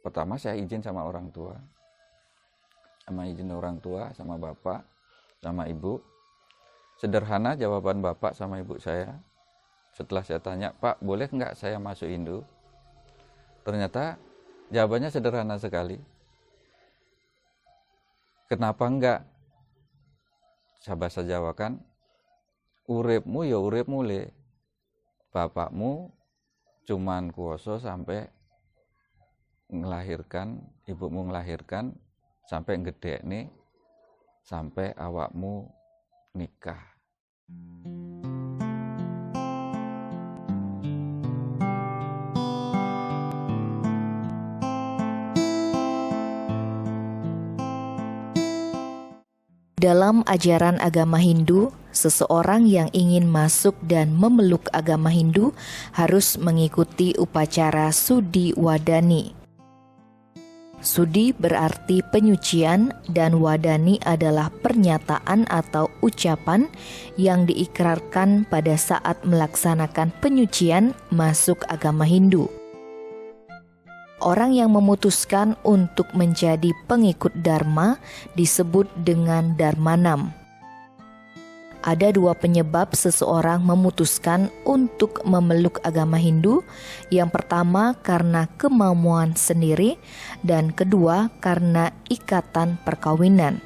pertama saya izin sama orang tua. Sama bapak, sama ibu. Sederhana jawaban bapak sama ibu saya. Setelah saya tanya, Pak, boleh nggak saya masuk Hindu? Ternyata jawabannya sederhana sekali. Kenapa enggak? Saya bahasa Jawa kan, uripmu ya urip mule. Bapakmu cuman kuoso sampai ngelahirkan, ibumu ngelahirkan, sampai gede nih, sampai awakmu nikah. Dalam ajaran agama Hindu, seseorang yang ingin masuk dan memeluk agama Hindu harus mengikuti upacara Sudi Wadani. Sudi berarti penyucian dan Wadani adalah pernyataan atau ucapan yang diikrarkan pada saat melaksanakan penyucian masuk agama Hindu. Orang yang memutuskan untuk menjadi pengikut Dharma disebut dengan Dharmanam. Ada dua penyebab seseorang memutuskan untuk memeluk agama Hindu. Yang pertama karena kemauan sendiri, dan kedua karena ikatan perkawinan.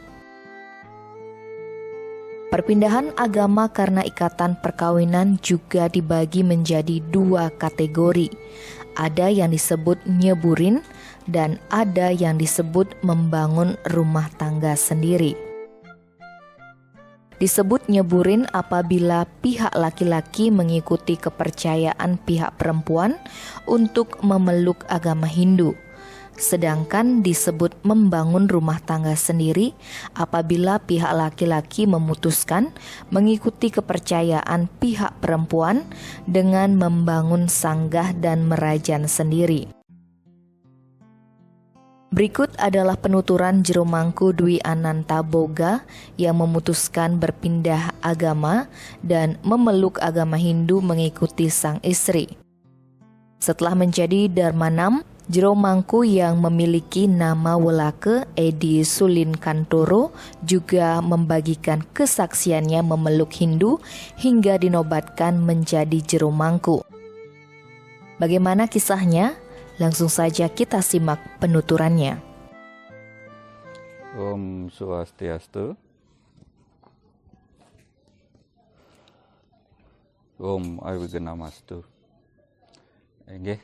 Perpindahan agama karena ikatan perkawinan juga dibagi menjadi dua kategori. Ada yang disebut nyeburin dan ada yang disebut membangun rumah tangga sendiri. Disebut nyeburin apabila pihak laki-laki mengikuti kepercayaan pihak perempuan untuk memeluk agama Hindu. Sedangkan disebut membangun rumah tangga sendiri apabila pihak laki-laki memutuskan mengikuti kepercayaan pihak perempuan dengan membangun sanggah dan merajan sendiri. Berikut adalah penuturan Jero Mangku Dwi Ananta Boga yang memutuskan berpindah agama dan memeluk agama Hindu mengikuti sang istri. Setelah menjadi Dharmanam, Jero Mangku yang memiliki nama Welake Edi Sulin Kantoro juga membagikan kesaksiannya memeluk Hindu hingga dinobatkan menjadi Jero Mangku. Bagaimana kisahnya? Langsung saja kita simak penuturannya. Om Swastiastu. Om Awigenamastu. Nggih,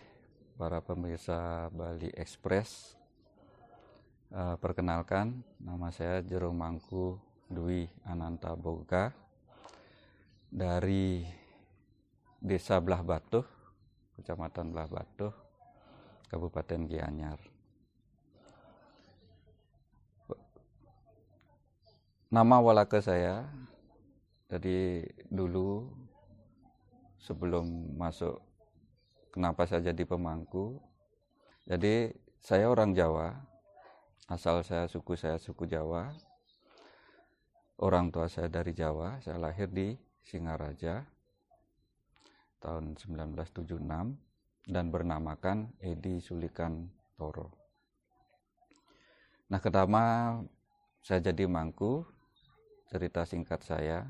para pemirsa Bali Express, perkenalkan, nama saya Jero Mangku Dwi Ananta Boga dari Desa Belah Batuh, Kecamatan Belah Batuh, Kabupaten Gianyar. Nama Welake saya, jadi dulu sebelum masuk, kenapa saya jadi pemangku? Jadi saya orang Jawa, asal saya suku Jawa. Orang tua saya dari Jawa, saya lahir di Singaraja tahun 1976 dan bernamakan Edi Sulikan Toro. Nah, pertama saya jadi mangku, cerita singkat saya.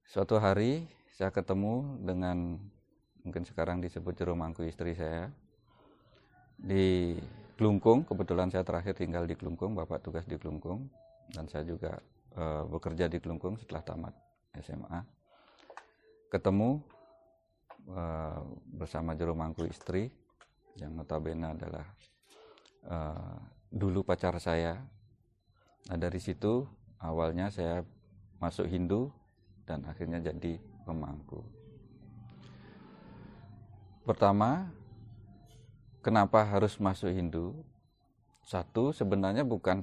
Suatu hari saya ketemu dengan, mungkin sekarang disebut Jero Mangku istri saya, di Klungkung. Kebetulan saya terakhir tinggal di Klungkung, bapak tugas di Klungkung, dan saya juga bekerja di Klungkung setelah tamat SMA. Ketemu bersama Jero Mangku istri, yang notabene adalah dulu pacar saya. Nah, dari situ awalnya saya masuk Hindu dan akhirnya jadi pemangku. Pertama, kenapa harus masuk Hindu? Satu, sebenarnya bukan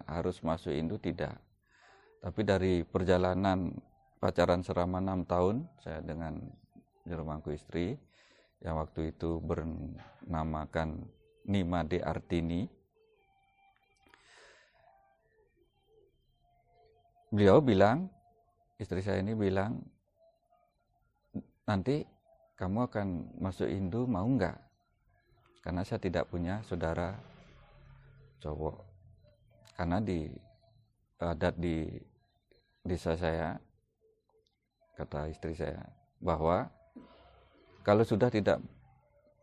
harus masuk Hindu, tidak. Tapi dari perjalanan pacaran selama 6 tahun saya dengan Jero Mangku istri, yang waktu itu bernamakan Nimade Artini. Beliau bilang, istri saya ini bilang, nanti kamu akan masuk Hindu, mau enggak? karena saya tidak punya saudara cowok. Karena di adat di desa saya, kata istri saya, bahwa kalau sudah tidak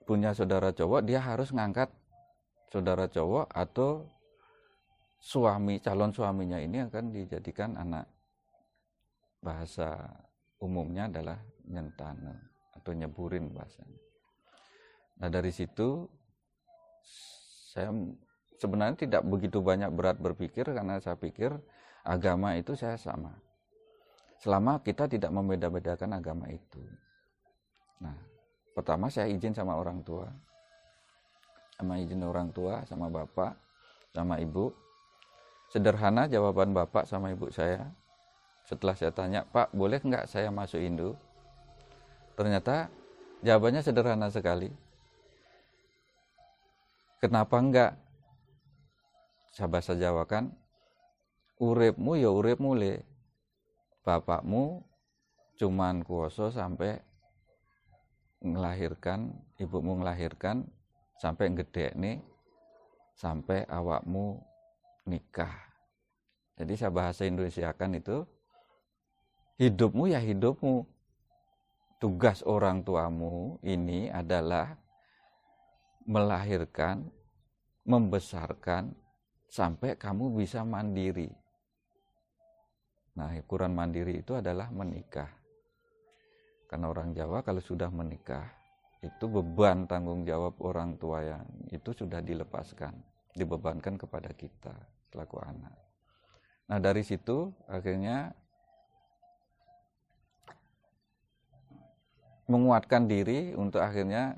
punya saudara cowok, dia harus ngangkat saudara cowok atau suami, calon suaminya ini akan dijadikan anak. Bahasa umumnya adalah nyentane atau nyeburin bahasanya. Nah dari situ saya sebenarnya tidak begitu banyak berat berpikir, karena saya pikir agama itu saya sama. Selama kita tidak membeda-bedakan agama itu. Nah, pertama saya izin sama orang tua. Sama bapak, sama ibu. Sederhana jawaban bapak sama ibu saya. Setelah saya tanya, "Pak, boleh nggak saya masuk Hindu?" Ternyata jawabannya sederhana sekali. "Kenapa enggak?" Saya bahasa Jawa kan, "Uripmu ya uripmu le. Bapakmu cuman kuoso sampai ngelahirkan, ibumu ngelahirkan sampai gede nih, sampai awakmu nikah." Jadi saya bahasa Indonesiakan itu, hidupmu ya hidupmu. Tugas orang tuamu ini adalah melahirkan, membesarkan, sampai kamu bisa mandiri. Nah, ukuran mandiri itu adalah menikah. Karena orang Jawa kalau sudah menikah, itu beban tanggung jawab orang tua yang itu sudah dilepaskan, dibebankan kepada kita selaku anak. Nah dari situ akhirnya menguatkan diri untuk akhirnya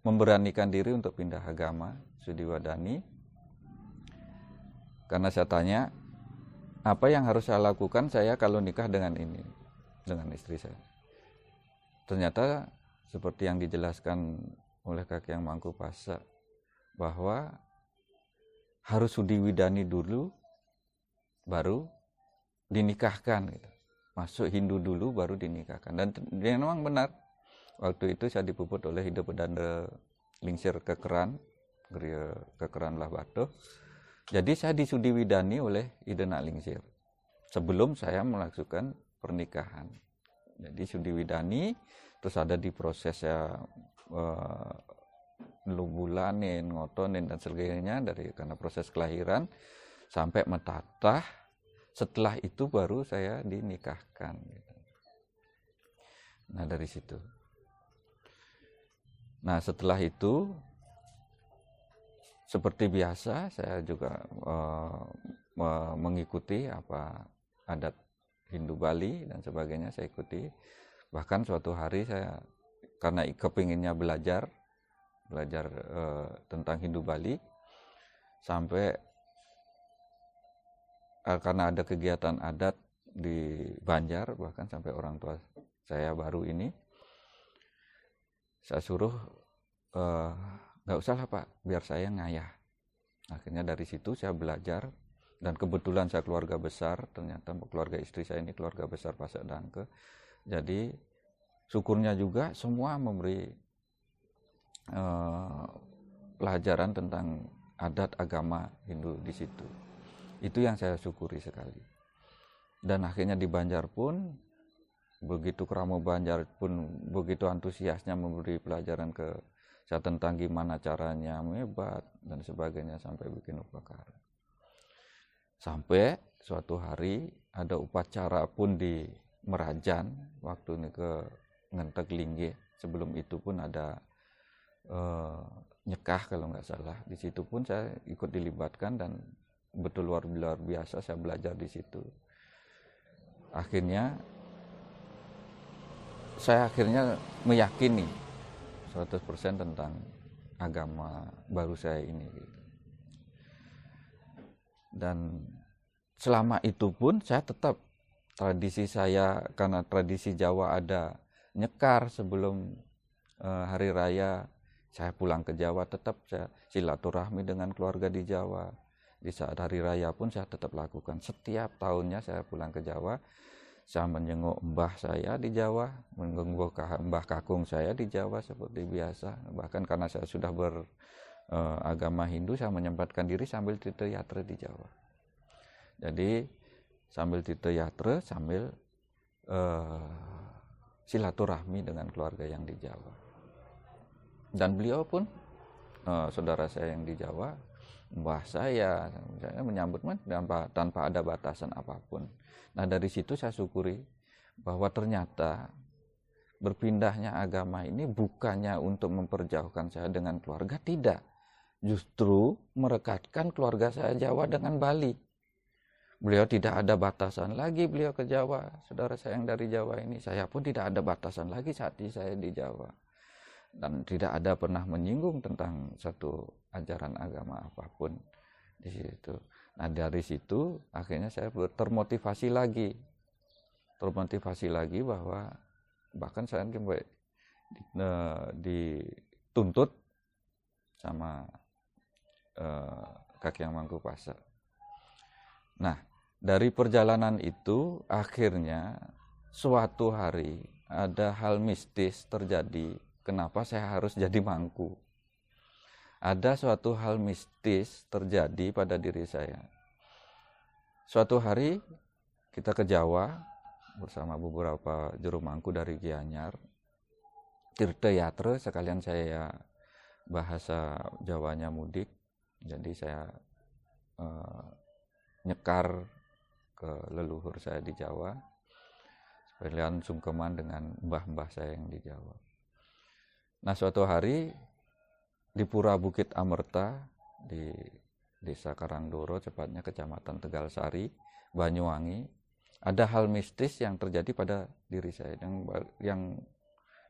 memberanikan diri untuk pindah agama, Sudiwadani. Karena saya tanya, apa yang harus saya lakukan saya kalau nikah dengan ini, dengan istri saya. Ternyata seperti yang dijelaskan oleh Kak Yang Mangku Pasa, bahwa harus Sudiwadani dulu, baru dinikahkan gitu. Masuk Hindu dulu baru dinikahkan. Dan memang benar, waktu itu saya dipuput oleh Hidup Pedanda Lingsir Kekeran, Geria Kekeran Lah Batuh. Jadi saya disudiwidani oleh Idena Lingsir sebelum saya melakukan pernikahan. Jadi sudiwidani, terus ada di proses ya lubulanin, ngotonin dan sebagainya, karena proses kelahiran sampai metatah. Setelah itu baru saya dinikahkan. Nah dari situ. Nah setelah itu, seperti biasa saya juga mengikuti apa adat Hindu Bali dan sebagainya, saya ikuti. Bahkan suatu hari saya karena kepinginnya belajar tentang Hindu Bali, sampai karena ada kegiatan adat di Banjar, bahkan sampai orang tua saya baru ini saya suruh nggak usah lah Pak, biar saya ngayah. Akhirnya dari situ saya belajar, dan kebetulan saya keluarga besar, ternyata keluarga istri saya ini keluarga besar Pasak Dangke. Jadi syukurnya juga semua memberi pelajaran tentang adat agama Hindu di situ. Itu yang saya syukuri sekali. Dan akhirnya di Banjar pun begitu Kramo Banjar pun begitu antusiasnya memberi pelajaran ke saya tentang gimana caranya mebat dan sebagainya, sampai bikin upakara. Sampai suatu hari ada upacara pun di Merajan, waktu ini ke Ngentek Lingge. Sebelum itu pun ada nyekah kalau nggak salah. Di situ pun saya ikut dilibatkan, dan betul luar biasa saya belajar di situ. Saya akhirnya meyakini 100% tentang agama baru saya ini gitu. Dan selama itu pun saya tetap tradisi saya, karena tradisi Jawa ada nyekar sebelum hari raya, saya pulang ke Jawa, tetap saya silaturahmi dengan keluarga di Jawa. Di saat hari raya pun saya tetap lakukan. Setiap tahunnya saya pulang ke Jawa, saya menjenguk mbah saya di Jawa, menjenguk mbah kakung saya di Jawa seperti biasa. Bahkan karena saya sudah beragama Hindu, saya menyempatkan diri sambil tirta-yatra di Jawa. Jadi sambil tirta-yatra, sambil silaturahmi dengan keluarga yang di Jawa. Dan beliau pun, saudara saya yang di Jawa, mbah saya menyambut tanpa ada batasan apapun. Nah dari situ saya syukuri bahwa ternyata berpindahnya agama ini bukannya untuk memperjauhkan saya dengan keluarga, tidak. Justru merekatkan keluarga saya Jawa dengan Bali. Beliau tidak ada batasan lagi, beliau ke Jawa. Saudara saya yang dari Jawa ini, saya pun tidak ada batasan lagi saat saya di Jawa. Dan tidak ada pernah menyinggung tentang satu ajaran agama apapun di situ. Nah dari situ akhirnya saya termotivasi lagi bahwa bahkan saya dituntut sama Kakek Mangkupasa. Nah dari perjalanan itu akhirnya suatu hari ada hal mistis terjadi. Kenapa saya harus jadi mangku? Ada suatu hal mistis terjadi pada diri saya. Suatu hari kita ke Jawa bersama beberapa juru mangku dari Gianyar. Tirta-yatra, sekalian saya bahasa Jawanya mudik. Jadi saya nyekar ke leluhur saya di Jawa. Sekalian sungkeman dengan mbah-mbah saya yang di Jawa. Nah suatu hari di Pura Bukit Amerta di Desa Karangdoro, tepatnya Kecamatan Tegalsari, Banyuwangi, ada hal mistis yang terjadi pada diri saya yang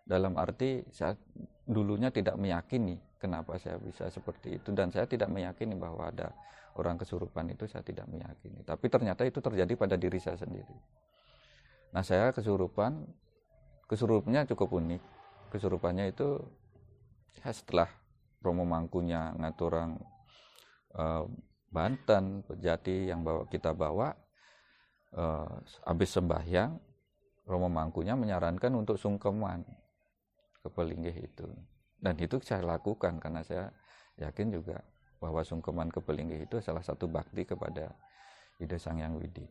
dalam arti saya dulunya tidak meyakini kenapa saya bisa seperti itu, dan saya tidak meyakini bahwa ada orang kesurupan itu, saya tidak meyakini. Tapi ternyata itu terjadi pada diri saya sendiri. Nah saya kesurupannya cukup unik. Kesurupannya itu setelah Romo Mangkunya ngatur orang Banten, Pejati yang kita bawa, habis sembahyang, Romo Mangkunya menyarankan untuk sungkeman ke Pelinggih itu. Dan itu saya lakukan karena saya yakin juga bahwa sungkeman ke Pelinggih itu salah satu bakti kepada Ida Sang Hyang Widi.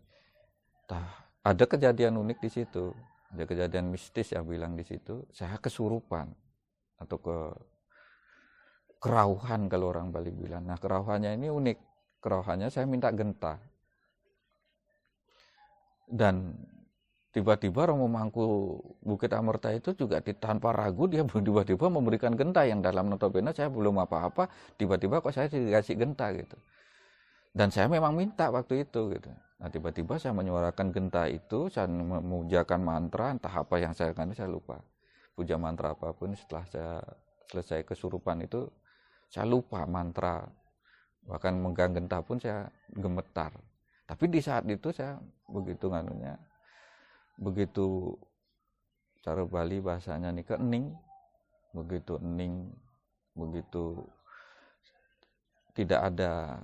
Ada kejadian unik di situ, ada kejadian mistis yang bilang di situ, saya kesurupan atau kerauhan kalau orang Bali bilang. Nah kerauhannya ini unik. Kerauhannya saya minta genta. Dan tiba-tiba Romo Mangku Bukit Amerta itu juga tanpa ragu dia tiba-tiba memberikan genta yang dalam notabene saya belum apa-apa. Tiba-tiba kok saya dikasih genta gitu. Dan saya memang minta waktu itu gitu. Nah tiba-tiba saya menyuarakan genta itu, saya memujakan mantra, entah apa yang saya lupa. Puja mantra apapun, setelah saya selesai kesurupan itu, saya lupa mantra, bahkan megang genta pun saya gemetar. Tapi di saat itu saya begitu cara Bali bahasanya nih kening, begitu tidak ada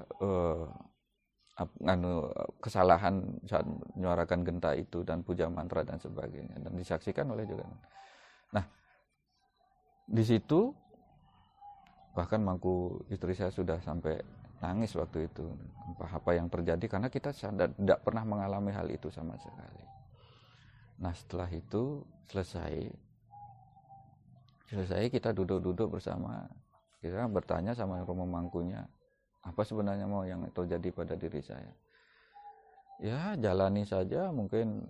kesalahan saat menyuarakan genta itu dan puja mantra dan sebagainya, dan disaksikan oleh juga. Nah di situ bahkan mangku istri saya sudah sampai nangis waktu itu, apa yang terjadi, karena kita tidak pernah mengalami hal itu sama sekali. Nah setelah itu selesai kita duduk bersama, kita bertanya sama Romo Mangkunya, apa sebenarnya mau yang terjadi pada diri saya. Ya jalani saja, mungkin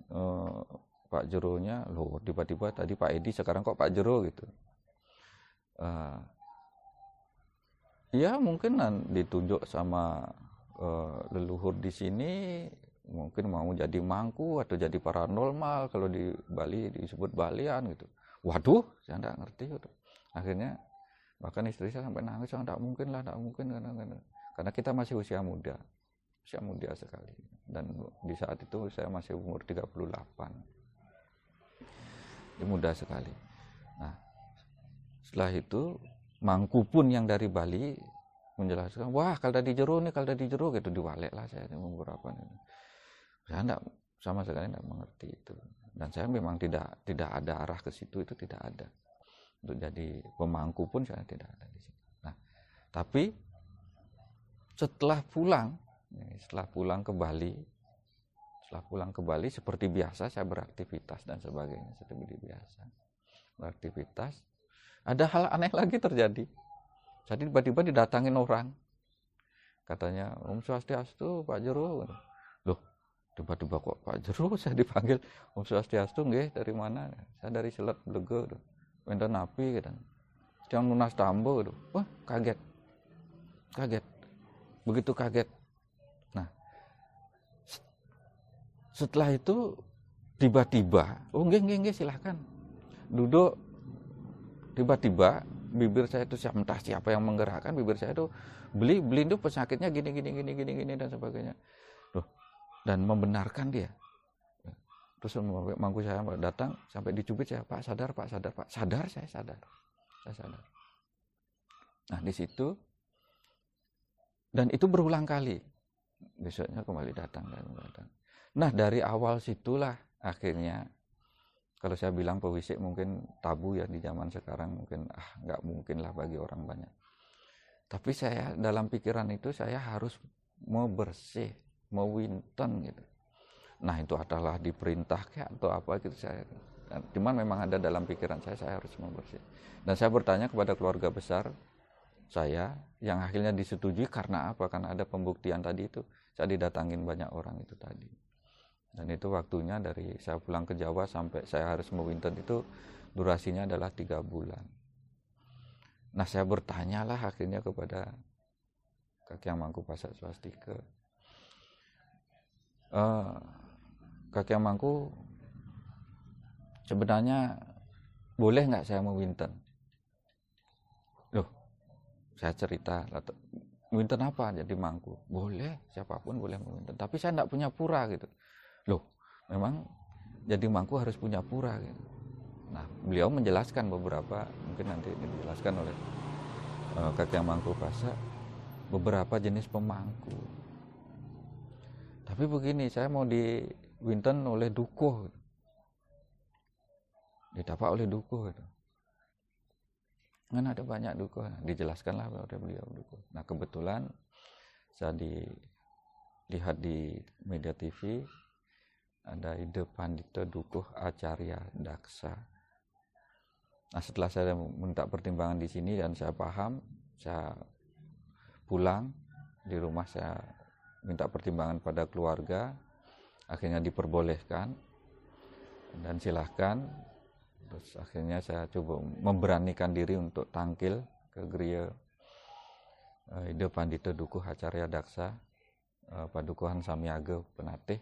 Pak Jeronya, loh tiba-tiba tadi Pak Edi, sekarang kok Pak Jero gitu. Ya mungkin ditunjuk sama leluhur di sini, mungkin mau jadi mangku atau jadi paranormal, kalau di Bali disebut Balian gitu. Waduh, saya tidak ngerti gitu. Akhirnya bahkan istri saya sampai nangis, tidak mungkin karena kita masih usia muda sekali, dan di saat itu saya masih umur 38, ini muda sekali. Nah setelah itu mangku pun yang dari Bali menjelaskan, wah kalau di jero gitu, diwalek lah saya beberapa. Saya sama sekali tidak mengerti itu. Dan saya memang tidak ada arah ke situ, itu tidak ada. Untuk jadi pemangku pun saya tidak ada di situ. Nah, tapi setelah pulang ke Bali seperti biasa saya beraktivitas dan sebagainya seperti biasa. Beraktivitas, ada hal aneh lagi terjadi. Jadi tiba-tiba didatangin orang. Katanya, Om Swastiastu, Pak Jero. Loh, tiba-tiba kok Pak Jero saya dipanggil Om Swastiastu, nggih, dari mana? Saya dari Selat Blego. Wenten api gitu. Yang lunas tambo gitu. Wah, kaget. Begitu kaget. Nah, setelah itu tiba-tiba, oh nggih silahkan. Duduk, tiba-tiba bibir saya itu entah siapa yang menggerakkan bibir saya itu beli itu pesakitnya gini dan sebagainya. Loh, dan membenarkan dia. Terus mangku saya datang sampai dicubit saya, Pak sadar. Saya sadar. Nah, di situ, dan itu berulang kali. Besoknya kembali datang. Nah, dari awal situlah akhirnya, kalau saya bilang pewisik mungkin tabu ya di zaman sekarang, mungkin nggak mungkin lah bagi orang banyak. Tapi saya dalam pikiran itu saya harus mau bersih, mau winten gitu. Nah, itu adalah diperintah kayak atau apa gitu saya. Cuman memang ada dalam pikiran saya harus mau bersih. Dan saya bertanya kepada keluarga besar saya yang akhirnya disetujui karena apa? Karena ada pembuktian tadi itu. Saya didatangin banyak orang itu tadi. Dan itu waktunya dari saya pulang ke Jawa sampai saya harus mewinten itu durasinya adalah 3 bulan. Nah, saya bertanyalah akhirnya kepada Kakek Mangku Pasak Swastika. Kakek Mangku, sebenarnya boleh nggak saya mewinten? Loh, saya cerita, mewinten apa jadi mangku? Boleh, siapapun boleh mewinten. Tapi saya nggak punya pura gitu. Loh, memang jadi mangku harus punya pura gitu. Nah, beliau menjelaskan beberapa, mungkin nanti dijelaskan oleh Kakek Mangku Pasak, beberapa jenis pemangku. Tapi begini, saya mau diwinten oleh dukuh, ditapak oleh dukuh gitu. Kan ada banyak dukuh, dijelaskanlah oleh beliau dukuh. Nah, kebetulan saya dilihat di media TV ada ide Pandita Dukuh Acarya Daksa. Nah, setelah saya minta pertimbangan di sini dan saya paham, saya pulang di rumah, saya minta pertimbangan pada keluarga, akhirnya diperbolehkan dan silahkan. Terus akhirnya saya coba memberanikan diri untuk tangkil ke Griya Ide Pandita Dukuh Acarya Daksa, Padukuhan Samiaga Penatih.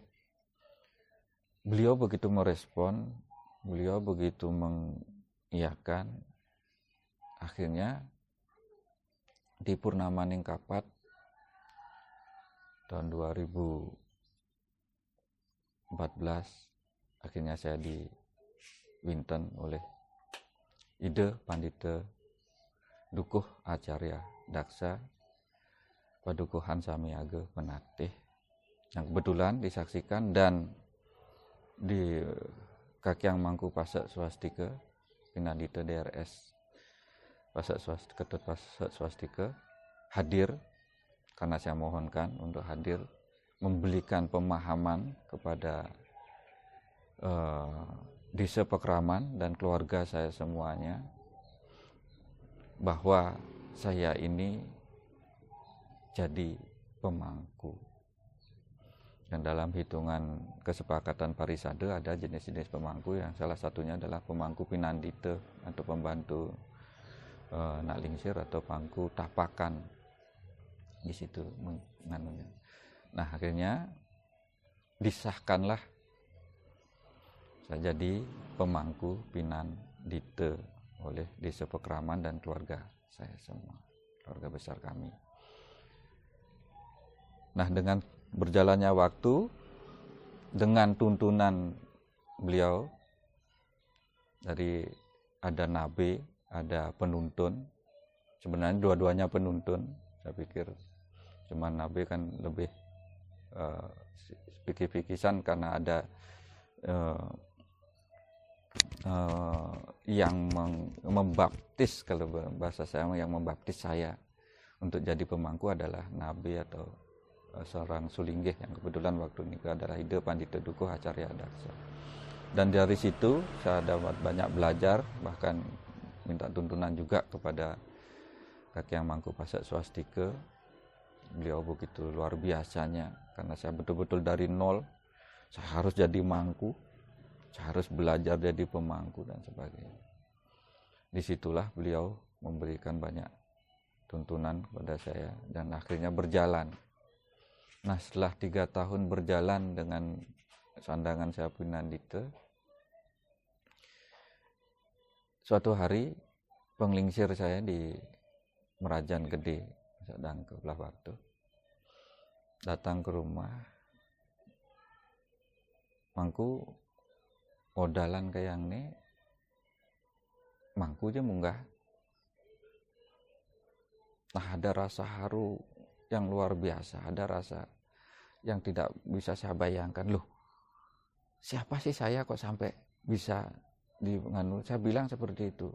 Beliau begitu merespon, beliau begitu mengiyakan. Akhirnya di Purnama Ningkapat tahun 2014 akhirnya saya diwinten oleh Ide Pandita Dukuh Acarya Daksa, Padukuhan Samiaga Penatih, yang kebetulan disaksikan dan di Kakek Mangku Pasak Swastika Pinandita DRS Ketut Pasak Swastika hadir, karena saya mohonkan untuk hadir memberikan pemahaman kepada Desa Pekraman dan keluarga saya semuanya bahwa saya ini jadi pemangku. Dan dalam hitungan kesepakatan Parisade ada jenis-jenis pemangku, yang salah satunya adalah pemangku Pinandita atau pembantu Naklingsir atau pemangku tapakan di situ menganunya. Nah, akhirnya disahkanlah saya jadi pemangku Pinandita oleh Desa Pekraman dan keluarga saya semua, keluarga besar kami. Nah, dengan berjalannya waktu, dengan tuntunan beliau, dari ada nabe, ada penuntun, sebenarnya dua-duanya penuntun, saya pikir cuman nabe kan lebih pikir-pikiran karena ada yang membaptis, kalau bahasa saya yang membaptis saya untuk jadi pemangku adalah nabi atau seorang sulinggih yang kebetulan waktu ini adalah Ida Pandita Dukuh Acarya Daksa. Dan dari situ saya dapat banyak belajar, bahkan minta tuntunan juga kepada Kaki Yang Mangku Pasek Swastika. Beliau begitu luar biasanya, karena saya betul-betul dari nol, saya harus jadi mangku, saya harus belajar jadi pemangku dan sebagainya. Disitulah beliau memberikan banyak tuntunan kepada saya dan akhirnya berjalan. Nah, setelah 3 tahun berjalan dengan sandangan saya Pinandita, suatu hari penglingsir saya di Merajan Gede, sedang ke belah waktu, datang ke rumah, mangku odalan kayak ini, mangku aja munggah. Nah, ada rasa haru yang luar biasa, ada rasa yang tidak bisa saya bayangkan. Loh, siapa sih saya kok sampai bisa saya bilang seperti itu.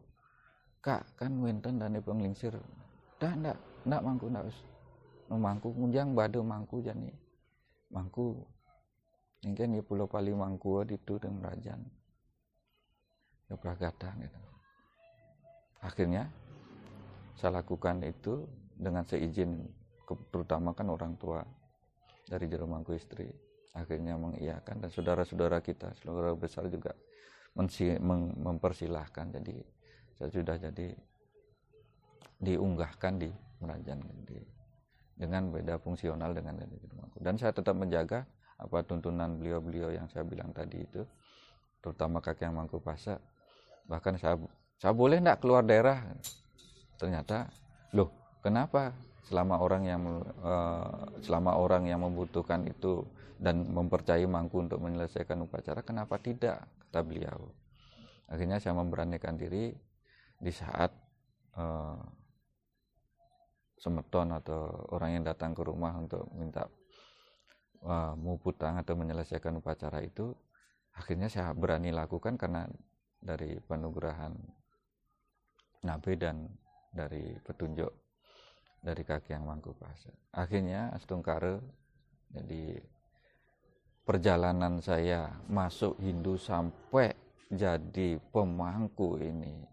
Kak, kan wenten dan penglingsir. Ndak mangku ndak us. Mangku kunjang bade mangku jani. Mangku mungkin di Pulau Pali mangku itu dan Rajan. Ya pragata gitu. Akhirnya saya lakukan itu dengan seizin, terutama kan orang tua dari Jero Mangku Istri akhirnya mengiyakan, dan saudara-saudara kita, saudara besar juga mempersilahkan. Jadi saya sudah jadi diunggahkan di Merajan Gede dengan beda fungsional dengan dari Jero Mangku, dan saya tetap menjaga apa tuntunan beliau-beliau yang saya bilang tadi itu, terutama Kaki Yang Mangku Pasek. Bahkan saya boleh enggak keluar daerah. Ternyata, loh, kenapa selama orang yang membutuhkan itu dan mempercayai mangku untuk menyelesaikan upacara, kenapa tidak, kata beliau. Akhirnya saya memberanikan diri di saat semeton atau orang yang datang ke rumah untuk minta muputang atau menyelesaikan upacara itu. Akhirnya saya berani lakukan karena dari penugerahan Nabi dan dari petunjuk dari Kaki Yang Mangku Pasek. Akhirnya astungkare, jadi perjalanan saya masuk Hindu sampai jadi pemangku ini,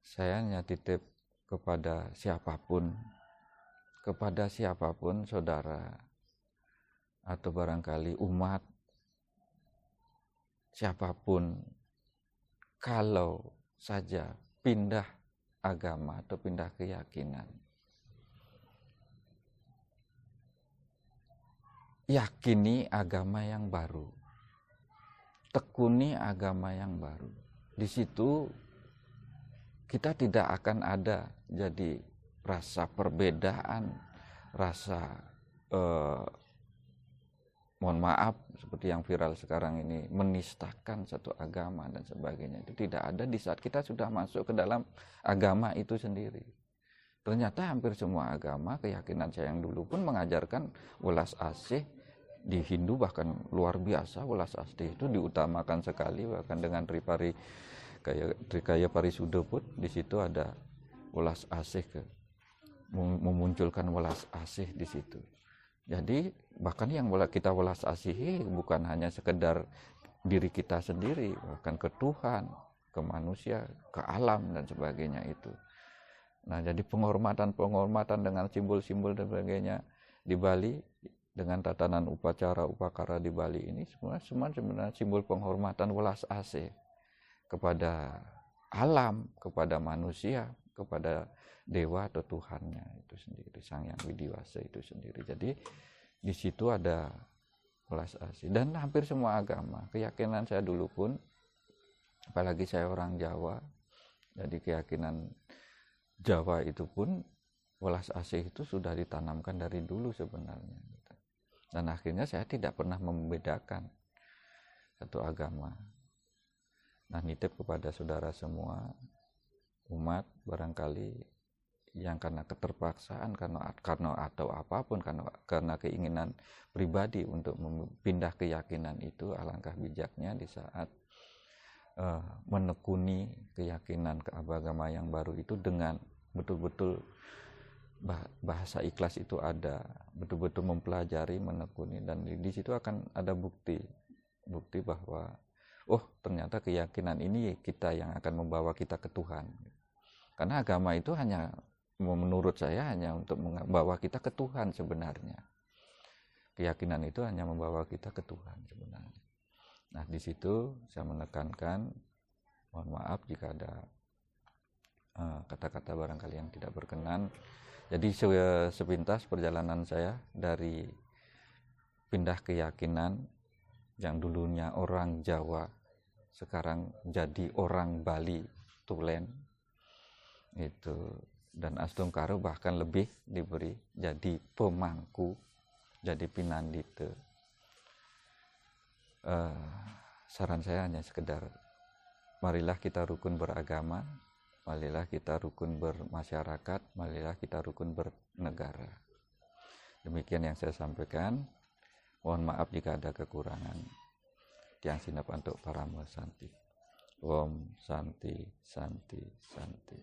saya hanya titip kepada siapapun saudara atau barangkali umat siapapun, kalau saja pindah agama atau pindah keyakinan, yakini agama yang baru, tekuni agama yang baru. Di situ kita tidak akan ada jadi rasa perbedaan, rasa mohon maaf seperti yang viral sekarang ini, menistakan satu agama dan sebagainya. Itu tidak ada di saat kita sudah masuk ke dalam agama itu sendiri. Ternyata hampir semua agama, keyakinan saya yang dulu pun mengajarkan welas asih. Di Hindu bahkan luar biasa, welas asih itu diutamakan sekali, bahkan dengan Trikaya Parisuda pun di situ ada welas asih, memunculkan welas asih di situ. Jadi bahkan yang kita welas asihi bukan hanya sekedar diri kita sendiri, bahkan ke Tuhan, ke manusia, ke alam dan sebagainya itu. Nah, jadi penghormatan dengan simbol-simbol dan sebagainya di Bali, dengan tatanan upacara upakara di Bali ini semua sebenarnya simbol penghormatan welas asih kepada alam, kepada manusia, kepada dewa atau Tuhannya itu sendiri, Sang Yang Widiwasa itu sendiri. Jadi di situ ada welas asih. Dan hampir semua agama, keyakinan saya dulu pun, apalagi saya orang Jawa, jadi keyakinan Jawa itu pun welas asih itu sudah ditanamkan dari dulu sebenarnya. Dan akhirnya saya tidak pernah membedakan satu agama. Nah, nitip kepada saudara semua, umat, barangkali yang karena keterpaksaan, karena atau apapun, karena keinginan pribadi untuk pindah keyakinan itu, alangkah bijaknya di saat menekuni keyakinan agama yang baru itu dengan betul-betul bahasa ikhlas itu ada, betul-betul mempelajari, menekuni, dan di situ akan ada bukti bahwa oh ternyata keyakinan ini kita yang akan membawa kita ke Tuhan. Karena agama itu hanya, menurut saya, hanya untuk membawa kita ke Tuhan sebenarnya. Keyakinan itu hanya membawa kita ke Tuhan sebenarnya. Nah, di situ saya menekankan, mohon maaf jika ada kata-kata barangkali yang tidak berkenan. Jadi sepintas perjalanan saya dari pindah keyakinan yang dulunya orang Jawa sekarang jadi orang Bali Tulen itu, dan Astung Karo bahkan lebih diberi jadi pemangku, jadi pinandite. Saran saya hanya sekedar, marilah kita rukun beragama, marilah kita rukun bermasyarakat, marilah kita rukun bernegara. Demikian yang saya sampaikan. Mohon maaf jika ada kekurangan. Tiang Sinap untuk para Santi. Om Santi, Santi, Santi.